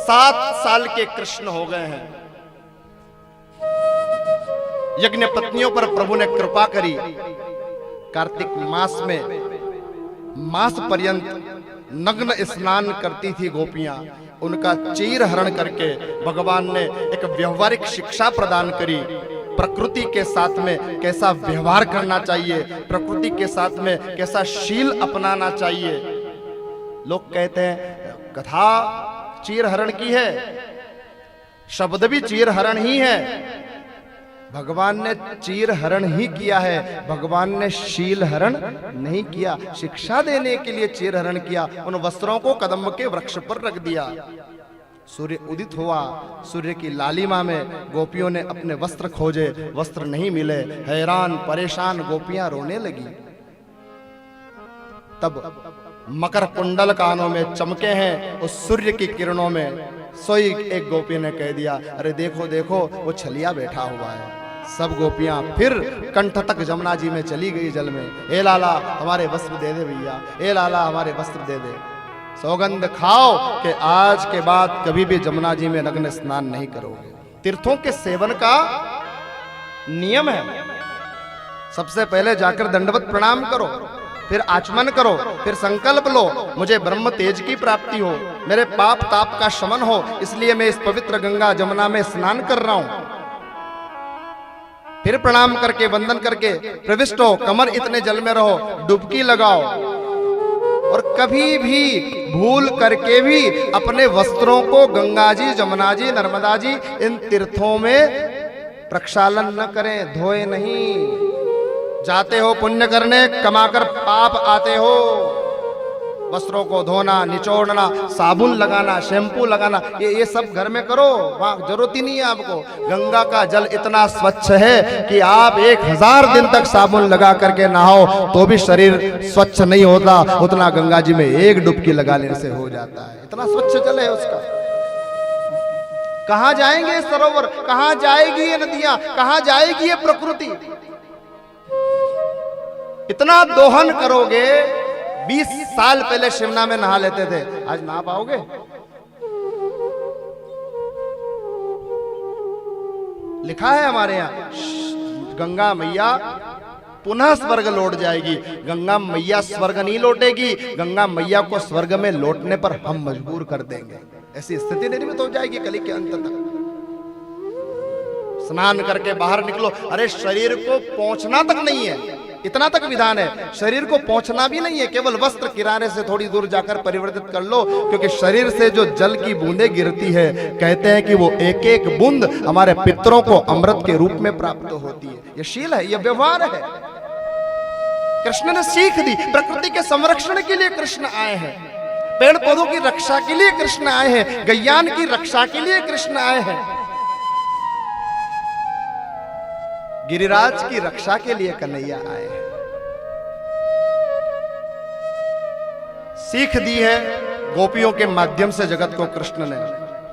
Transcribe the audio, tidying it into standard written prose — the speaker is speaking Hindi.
7 साल के कृष्ण हो गए हैं। यज्ञ पत्नियों पर प्रभु ने कृपा करी। कार्तिक मास में मास पर्यंत नग्न स्नान करती थी गोपियां। उनका चीर हरण करके भगवान ने एक व्यवहारिक शिक्षा प्रदान करी। प्रकृति के साथ में कैसा व्यवहार करना चाहिए, प्रकृति के साथ में कैसा शील अपनाना चाहिए। लोग कहते हैं कथा चीर हरण की है, शब्द भी चीर हरण ही है। भगवान ने चीर हरण ही किया है, भगवान ने शील हरण नहीं किया। शिक्षा देने के लिए चीर हरण किया। उन वस्त्रों को कदम्ब के वृक्ष पर रख दिया। सूर्य उदित हुआ, सूर्य की लालिमा में गोपियों ने अपने वस्त्र खोजे, वस्त्र नहीं मिले। हैरान परेशान गोपियां रोने लगी। तब मकर कुंडल कानों में चमके हैं उस सूर्य की किरणों में। सोई एक गोपी ने कह दिया, अरे देखो देखो वो छलिया बैठा हुआ है। सब गोपियां फिर कंठ तक जमुना जी में चली गई जल में। ए लाला हमारे वस्त्र दे दे भैया, ए लाला हमारे वस्त्र दे दे। सौगंध खाओ कि आज के बाद कभी भी जमुना जी में नग्न स्नान नहीं करोगे। तीर्थों के सेवन का नियम है। सबसे पहले जाकर दंडवत प्रणाम करो, फिर आचमन करो, फिर संकल्प लो मुझे ब्रह्म तेज की प्राप्ति हो, मेरे पाप ताप का शमन हो, इसलिए मैं इस पवित्र गंगा जमुना में स्नान कर रहा हूं। फिर प्रणाम करके वंदन करके प्रविष्ट हो, कमर इतने जल में रहो, डुबकी लगाओ। और कभी भी भूल करके भी अपने वस्त्रों को गंगा जी, जमुना जी, नर्मदा जी इन तीर्थों में प्रक्षालन न करें, धोए नहीं। जाते हो पुण्य करने, कमाकर पाप आते हो। वस्त्रों को धोना, निचोड़ना, साबुन लगाना, शैम्पू लगाना, ये सब घर में करो, वहां जरूरत ही नहीं है आपको। गंगा का जल इतना स्वच्छ है कि आप 1000 दिन तक साबुन लगा करके नहाओ तो भी शरीर स्वच्छ नहीं होता, उतना गंगा जी में एक डुबकी लगा लेने से हो जाता है। इतना स्वच्छ जल है उसका। कहां जाएंगे सरोवर, कहां जाएगी ये नदियां, कहां जाएगी ये प्रकृति। इतना दोहन करोगे। 20 साल पहले शिमला में नहा लेते थे, आज नहा पाओगे? लिखा है हमारे यहां गंगा मैया पुनः स्वर्ग लौट जाएगी। गंगा मैया स्वर्ग नहीं लौटेगी, गंगा मैया को स्वर्ग में लौटने पर हम मजबूर कर देंगे। ऐसी स्थिति निर्मित हो जाएगी कली के अंत तक। स्नान करके बाहर निकलो। अरे शरीर को पहुंचना तक नहीं है, इतना तक विधान है। शरीर को पहुंचना भी नहीं है, केवल वस्त्र किनारे से थोड़ी दूर जाकर परिवर्तित कर लो, क्योंकि शरीर से जो जल की बूंदें गिरती है, कहते हैं कि वो एक एक बूंद हमारे पितरों को अमृत के रूप में प्राप्त होती है। ये शील है, ये व्यवहार है। कृष्ण ने सीख दी। प्रकृति के संरक्षण के लिए कृष्ण आए हैं, पेड़ पौधों की रक्षा के लिए कृष्ण आए हैं, गैयान की रक्षा के लिए कृष्ण आए हैं, गिरिराज की रक्षा के लिए कन्हैया आए हैं। सीख दी है गोपियों के माध्यम से जगत को कृष्ण ने।